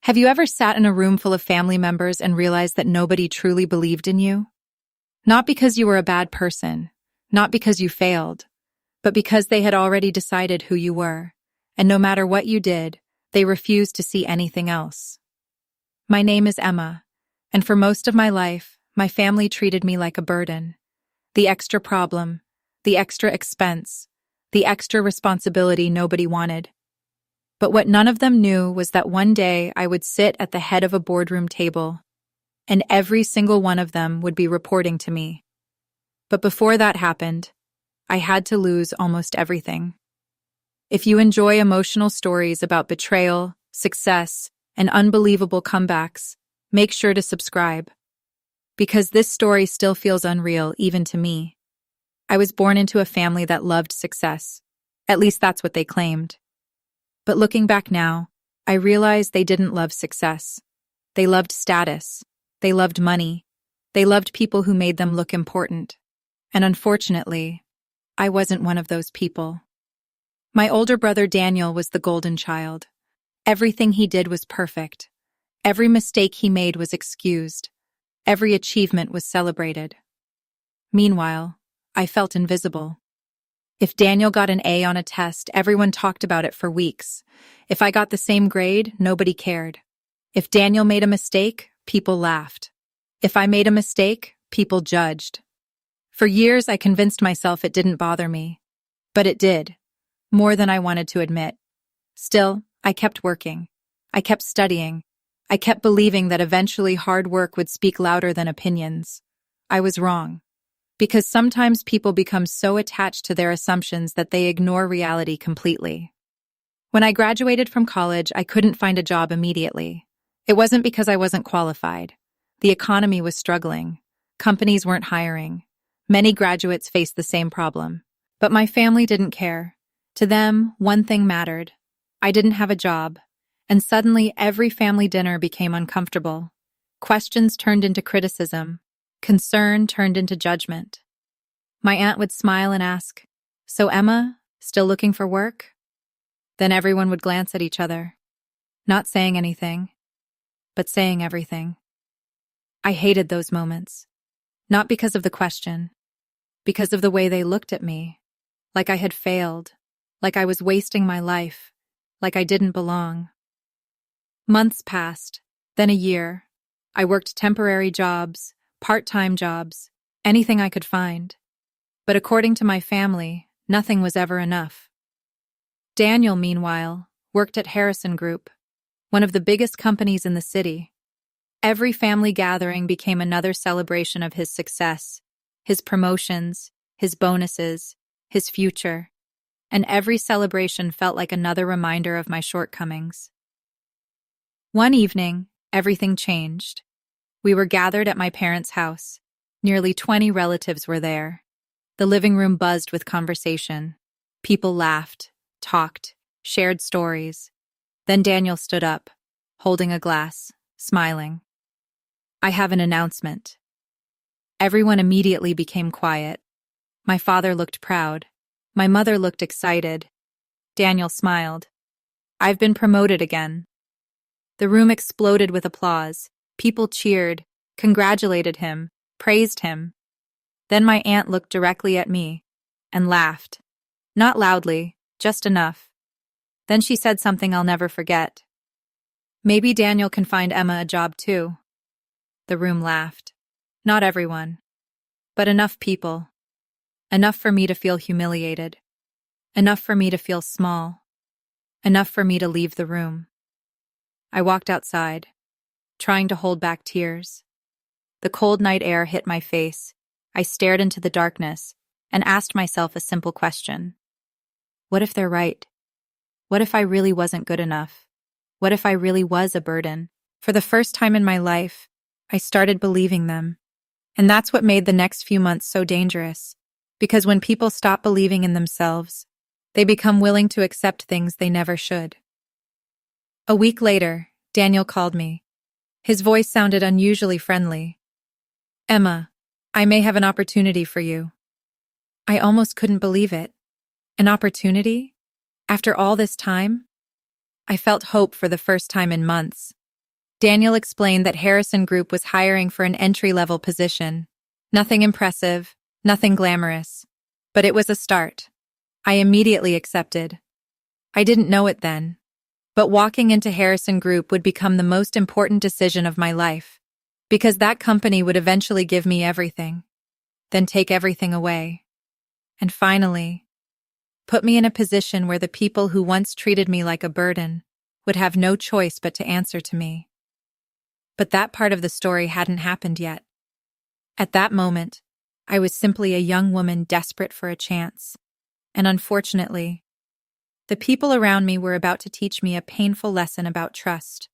Have you ever sat in a room full of family members and realized that nobody truly believed in you? Not because you were a bad person, not because you failed, but because they had already decided who you were, and no matter what you did, they refused to see anything else. My name is Emma, and for most of my life, my family treated me like a burden. The extra problem, the extra expense, the extra responsibility nobody wanted. But what none of them knew was that one day I would sit at the head of a boardroom table, and every single one of them would be reporting to me. But before that happened, I had to lose almost everything. If you enjoy emotional stories about betrayal, success, and unbelievable comebacks, make sure to subscribe. Because this story still feels unreal even to me. I was born into a family that loved success. At least that's what they claimed. But looking back now, I realize they didn't love success. They loved status. They loved money. They loved people who made them look important. And unfortunately, I wasn't one of those people. My older brother Daniel was the golden child. Everything he did was perfect. Every mistake he made was excused. Every achievement was celebrated. Meanwhile, I felt invisible. If Daniel got an A on a test, everyone talked about it for weeks. If I got the same grade, nobody cared. If Daniel made a mistake, people laughed. If I made a mistake, people judged. For years, I convinced myself it didn't bother me. But it did, more than I wanted to admit. Still, I kept working. I kept studying. I kept believing that eventually hard work would speak louder than opinions. I was wrong. Because sometimes people become so attached to their assumptions that they ignore reality completely. When I graduated from college, I couldn't find a job immediately. It wasn't because I wasn't qualified. The economy was struggling. Companies weren't hiring. Many graduates faced the same problem. But my family didn't care. To them, one thing mattered. I didn't have a job. And suddenly, every family dinner became uncomfortable. Questions turned into criticism. Concern turned into judgment. My aunt would smile and ask, "So Emma, still looking for work?" Then everyone would glance at each other, not saying anything, but saying everything. I hated those moments, not because of the question, because of the way they looked at me, like I had failed, like I was wasting my life, like I didn't belong. Months passed, then a year. I worked temporary jobs, part-time jobs, anything I could find. But according to my family, nothing was ever enough. Daniel, meanwhile, worked at Harrison Group, one of the biggest companies in the city. Every family gathering became another celebration of his success, his promotions, his bonuses, his future, and every celebration felt like another reminder of my shortcomings. One evening, everything changed. We were gathered at my parents' house. Nearly 20 relatives were there. The living room buzzed with conversation. People laughed, talked, shared stories. Then Daniel stood up, holding a glass, smiling. "I have an announcement." Everyone immediately became quiet. My father looked proud. My mother looked excited. Daniel smiled. "I've been promoted again." The room exploded with applause. People cheered, congratulated him, praised him. Then my aunt looked directly at me and laughed. Not loudly, just enough. Then she said something I'll never forget. "Maybe Daniel can find Emma a job too." The room laughed. Not everyone, but enough people. Enough for me to feel humiliated. Enough for me to feel small. Enough for me to leave the room. I walked outside, trying to hold back tears. The cold night air hit my face. I stared into the darkness and asked myself a simple question. What if they're right? What if I really wasn't good enough? What if I really was a burden? For the first time in my life, I started believing them. And that's what made the next few months so dangerous. Because when people stop believing in themselves, they become willing to accept things they never should. A week later, Daniel called me. His voice sounded unusually friendly. "Emma, I may have an opportunity for you." I almost couldn't believe it. An opportunity? After all this time? I felt hope for the first time in months. Daniel explained that Harrison Group was hiring for an entry-level position. Nothing impressive, nothing glamorous. But it was a start. I immediately accepted. I didn't know it then. But walking into Harrison Group would become the most important decision of my life, because that company would eventually give me everything, then take everything away. And finally, put me in a position where the people who once treated me like a burden would have no choice but to answer to me. But that part of the story hadn't happened yet. At that moment, I was simply a young woman desperate for a chance. And unfortunately, the people around me were about to teach me a painful lesson about trust.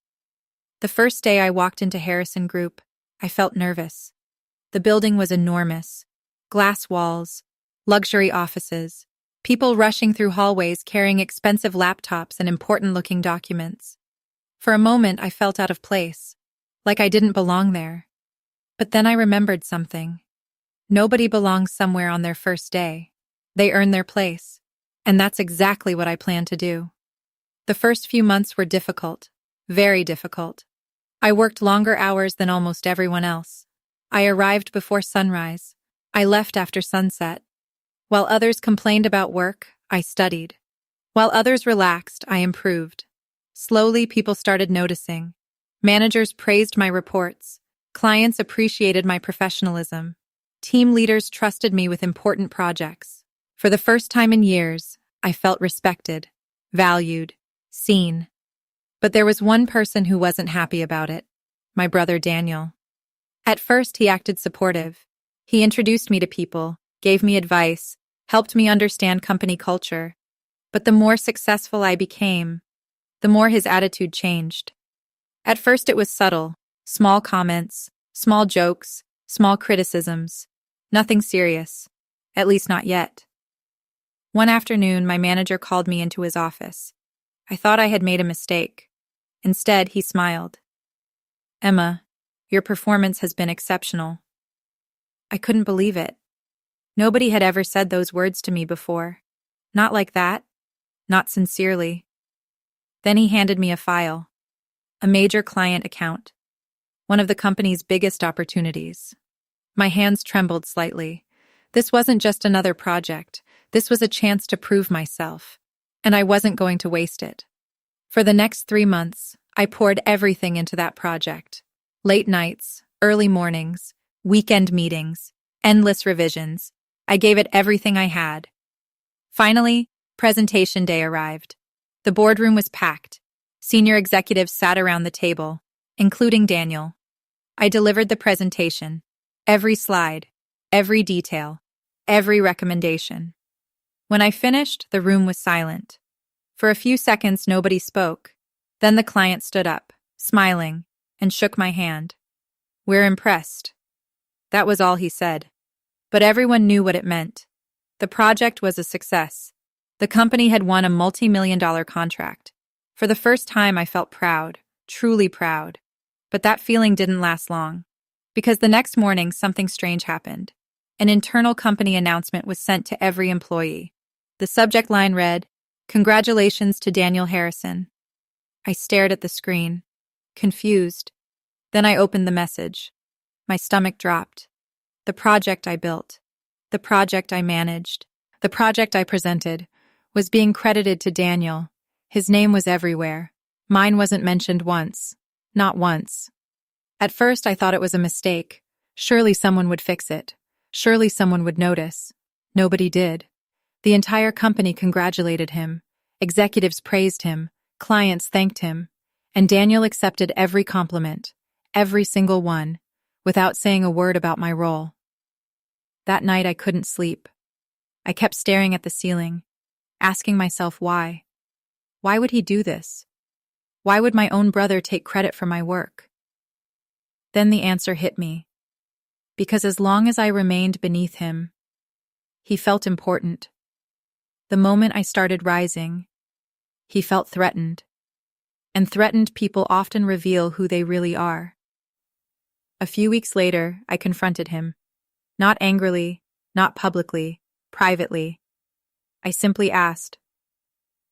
The first day I walked into Harrison Group, I felt nervous. The building was enormous. Glass walls, luxury offices, people rushing through hallways carrying expensive laptops and important-looking documents. For a moment, I felt out of place, like I didn't belong there. But then I remembered something. Nobody belongs somewhere on their first day. They earn their place. And that's exactly what I plan to do. The first few months were difficult, very difficult. I worked longer hours than almost everyone else. I arrived before sunrise. I left after sunset. While others complained about work, I studied. While others relaxed, I improved. Slowly, people started noticing. Managers praised my reports. Clients appreciated my professionalism. Team leaders trusted me with important projects. For the first time in years, I felt respected, valued, seen. But there was one person who wasn't happy about it, my brother Daniel. At first, he acted supportive. He introduced me to people, gave me advice, helped me understand company culture. But the more successful I became, the more his attitude changed. At first, it was subtle, small comments, small jokes, small criticisms. Nothing serious, at least not yet. One afternoon, my manager called me into his office. I thought I had made a mistake. Instead, he smiled. "Emma, your performance has been exceptional." I couldn't believe it. Nobody had ever said those words to me before. Not like that. Not sincerely. Then he handed me a file. A major client account. One of the company's biggest opportunities. My hands trembled slightly. This wasn't just another project. This was a chance to prove myself, and I wasn't going to waste it. For the next 3 months, I poured everything into that project. Late nights, early mornings, weekend meetings, endless revisions. I gave it everything I had. Finally, presentation day arrived. The boardroom was packed. Senior executives sat around the table, including Daniel. I delivered the presentation. Every slide, every detail, every recommendation. When I finished, the room was silent. For a few seconds, nobody spoke. Then the client stood up, smiling, and shook my hand. "We're impressed." That was all he said. But everyone knew what it meant. The project was a success. The company had won a multi-million-dollar contract. For the first time, I felt proud, truly proud. But that feeling didn't last long. Because the next morning, something strange happened. An internal company announcement was sent to every employee. The subject line read, "Congratulations to Daniel Harrison." I stared at the screen, confused. Then I opened the message. My stomach dropped. The project I built, the project I managed, the project I presented, was being credited to Daniel. His name was everywhere. Mine wasn't mentioned once. Not once. At first, I thought it was a mistake. Surely someone would fix it. Surely someone would notice. Nobody did. The entire company congratulated him. Executives praised him. Clients thanked him. And Daniel accepted every compliment, every single one, without saying a word about my role. That night, I couldn't sleep. I kept staring at the ceiling, asking myself why. Why would he do this? Why would my own brother take credit for my work? Then the answer hit me. Because as long as I remained beneath him, he felt important. The moment I started rising, he felt threatened. And threatened people often reveal who they really are. A few weeks later, I confronted him. Not angrily, not publicly, privately. I simply asked,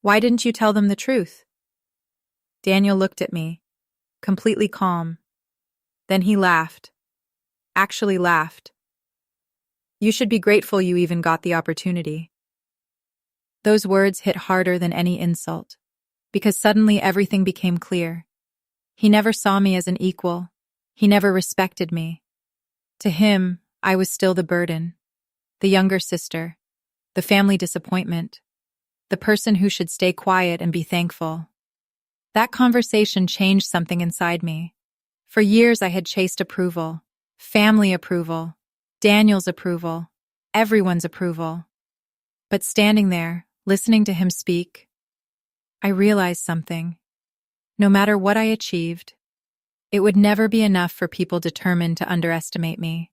"Why didn't you tell them the truth?" Daniel looked at me. completely calm. Then he laughed. Actually laughed. You should be grateful you even got the opportunity. Those words hit harder than any insult, because suddenly everything became clear. He never saw me as an equal. He never respected me. To him, I was still the burden, the younger sister, the family disappointment, the person who should stay quiet and be thankful. That conversation changed something inside me. For years I had chased approval, family approval, Daniel's approval, everyone's approval. But standing there, listening to him speak, I realized something. No matter what I achieved, it would never be enough for people determined to underestimate me.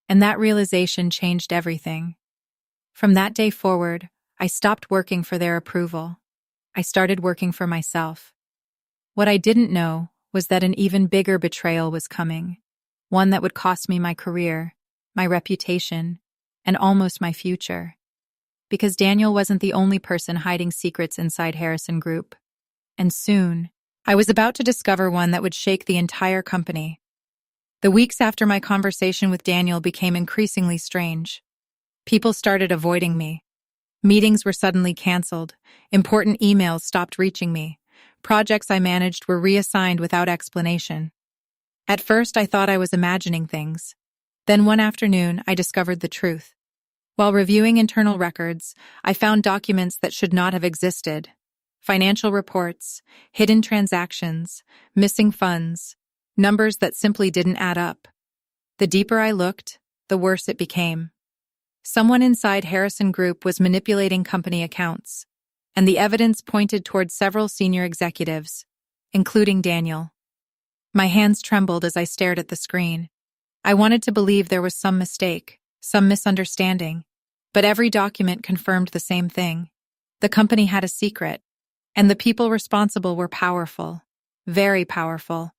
And that realization changed everything. From that day forward, I stopped working for their approval. I started working for myself. What I didn't know was that an even bigger betrayal was coming, one that would cost me my career, my reputation, and almost my future. Because Daniel wasn't the only person hiding secrets inside Harrison Group. And soon, I was about to discover one that would shake the entire company. The weeks after my conversation with Daniel became increasingly strange. People started avoiding me. Meetings were suddenly canceled. Important emails stopped reaching me. Projects I managed were reassigned without explanation. At first, I thought I was imagining things. Then one afternoon, I discovered the truth. While reviewing internal records, I found documents that should not have existed. Financial reports, hidden transactions, missing funds, numbers that simply didn't add up. The deeper I looked, the worse it became. Someone inside Harrison Group was manipulating company accounts, and the evidence pointed toward several senior executives, including Daniel. My hands trembled as I stared at the screen. I wanted to believe there was some mistake, some misunderstanding, but every document confirmed the same thing. The company had a secret, and the people responsible were powerful, very powerful.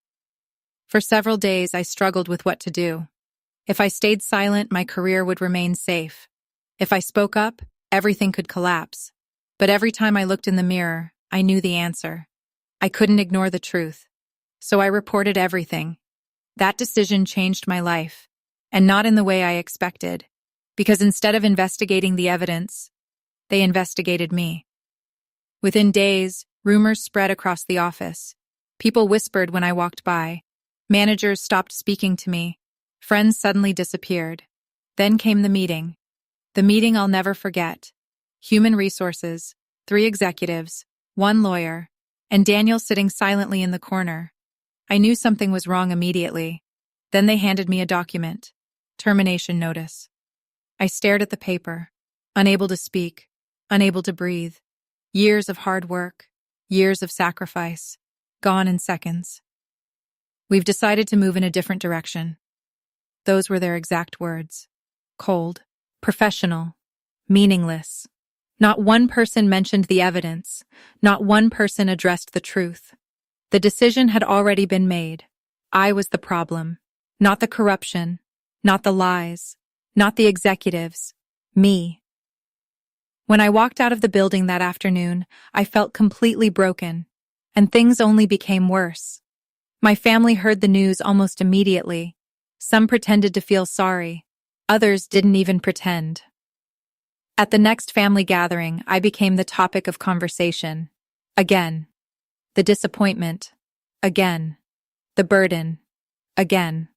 For several days, I struggled with what to do. If I stayed silent, my career would remain safe. If I spoke up, everything could collapse. But every time I looked in the mirror, I knew the answer. I couldn't ignore the truth. So I reported everything. That decision changed my life, and not in the way I expected, because instead of investigating the evidence, they investigated me. Within days, rumors spread across the office. People whispered when I walked by. Managers stopped speaking to me. Friends suddenly disappeared. Then came the meeting. The meeting I'll never forget. Human resources, 3 executives, 1 lawyer, and Daniel sitting silently in the corner. I knew something was wrong immediately. Then they handed me a document. Termination notice. I stared at the paper, unable to speak, unable to breathe. Years of hard work, years of sacrifice, gone in seconds. We've decided to move in a different direction. Those were their exact words. Cold, professional, meaningless. Not one person mentioned the evidence. Not one person addressed the truth. The decision had already been made. I was the problem. Not the corruption. Not the lies. Not the executives. Me. When I walked out of the building that afternoon, I felt completely broken, and things only became worse. My family heard the news almost immediately. Some pretended to feel sorry. Others didn't even pretend. At the next family gathering, I became the topic of conversation. Again. The disappointment. Again. The burden. Again.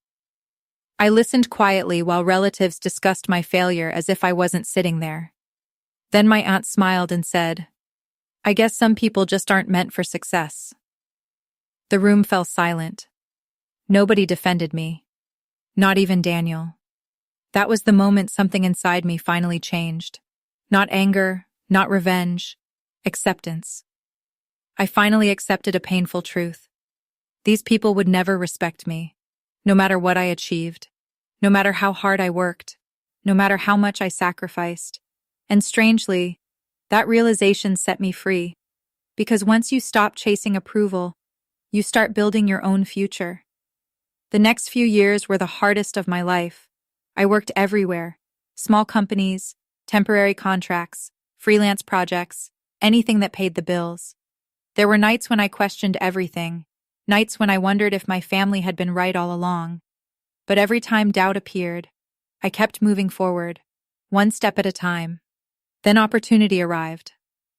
I listened quietly while relatives discussed my failure as if I wasn't sitting there. Then my aunt smiled and said, "I guess some people just aren't meant for success." The room fell silent. Nobody defended me. Not even Daniel. That was the moment something inside me finally changed. Not anger, not revenge, acceptance. I finally accepted a painful truth. These people would never respect me, no matter what I achieved, no matter how hard I worked, no matter how much I sacrificed. And strangely, that realization set me free, because once you stop chasing approval, you start building your own future. The next few years were the hardest of my life. I worked everywhere, small companies, temporary contracts, freelance projects, anything that paid the bills. There were nights when I questioned everything. nights when I wondered if my family had been right all along. But every time doubt appeared, I kept moving forward, one step at a time. Then opportunity arrived.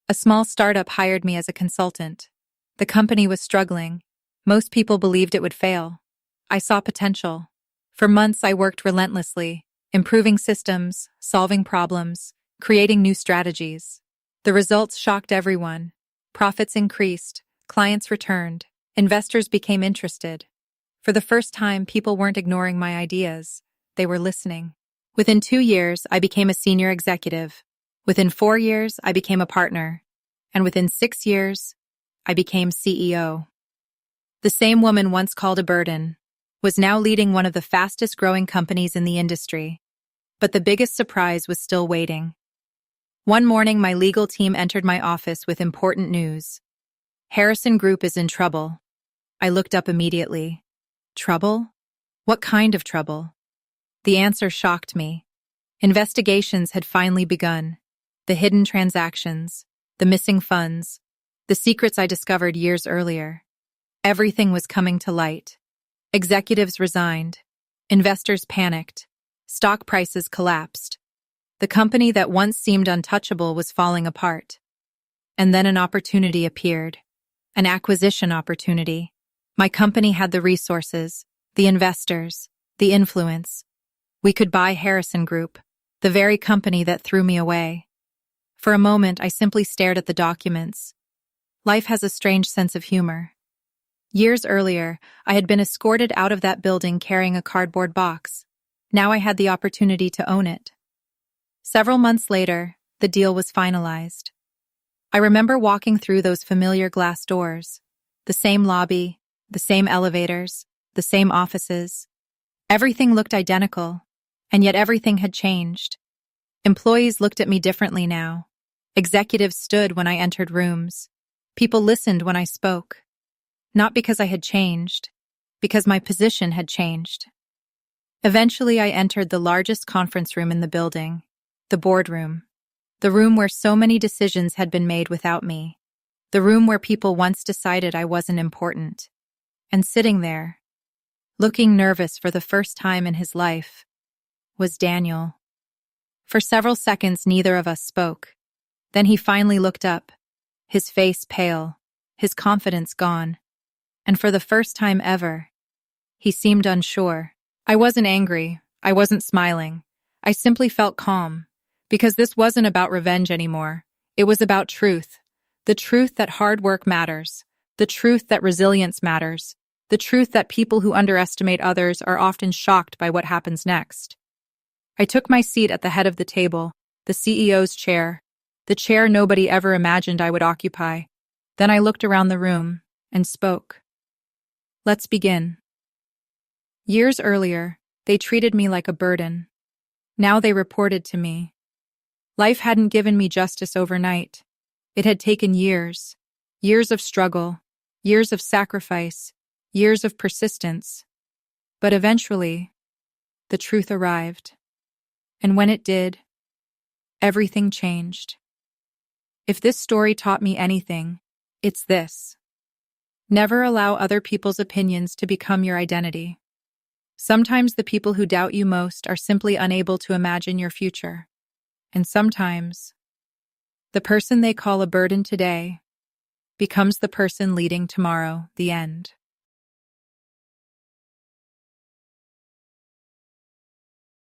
A small startup hired me as a consultant. The company was struggling. Most people believed it would fail. I saw potential. For months, I worked relentlessly, improving systems, solving problems, creating new strategies. The results shocked everyone. Profits increased, clients returned, investors became interested. For the first time, people weren't ignoring my ideas. They were listening. Within 2 years, I became a senior executive. Within 4 years, I became a partner. And within 6 years, I became CEO. The same woman once called a burden was now leading one of the fastest-growing companies in the industry. But the biggest surprise was still waiting. One morning, my legal team entered my office with important news. Harrison Group is in trouble. I looked up immediately. Trouble? What kind of trouble? The answer shocked me. Investigations had finally begun. The hidden transactions, the missing funds, the secrets I discovered years earlier. Everything was coming to light. Executives resigned. Investors panicked. Stock prices collapsed. The company that once seemed untouchable was falling apart. And then an opportunity appeared. An acquisition opportunity. My company had the resources, the investors, the influence. We could buy Harrison Group, the very company that threw me away. For a moment, I simply stared at the documents. Life has a strange sense of humor. Years earlier, I had been escorted out of that building carrying a cardboard box. Now I had the opportunity to own it. Several months later, the deal was finalized. I remember walking through those familiar glass doors. The same lobby, the same elevators, the same offices. Everything looked identical, and yet everything had changed. Employees looked at me differently now. Executives stood when I entered rooms. People listened when I spoke. Not because I had changed, because my position had changed. Eventually, I entered the largest conference room in the building, the boardroom. The room where so many decisions had been made without me. The room where people once decided I wasn't important. And sitting there, looking nervous for the first time in his life, was Daniel. For several seconds, neither of us spoke. Then he finally looked up, his face pale, his confidence gone. And for the first time ever, he seemed unsure. I wasn't angry. I wasn't smiling. I simply felt calm, because this wasn't about revenge anymore. It was about truth. The truth that hard work matters. The truth that resilience matters. The truth that people who underestimate others are often shocked by what happens next. I took my seat at the head of the table, the CEO's chair, the chair nobody ever imagined I would occupy. Then I looked around the room and spoke. Let's begin. Years earlier, they treated me like a burden. Now they reported to me. Life hadn't given me justice overnight. It had taken years. Years of struggle, years of sacrifice, years of persistence. But eventually, the truth arrived. And when it did, everything changed. If this story taught me anything, it's this. Never allow other people's opinions to become your identity. Sometimes the people who doubt you most are simply unable to imagine your future. And sometimes, the person they call a burden today becomes the person leading tomorrow, the end.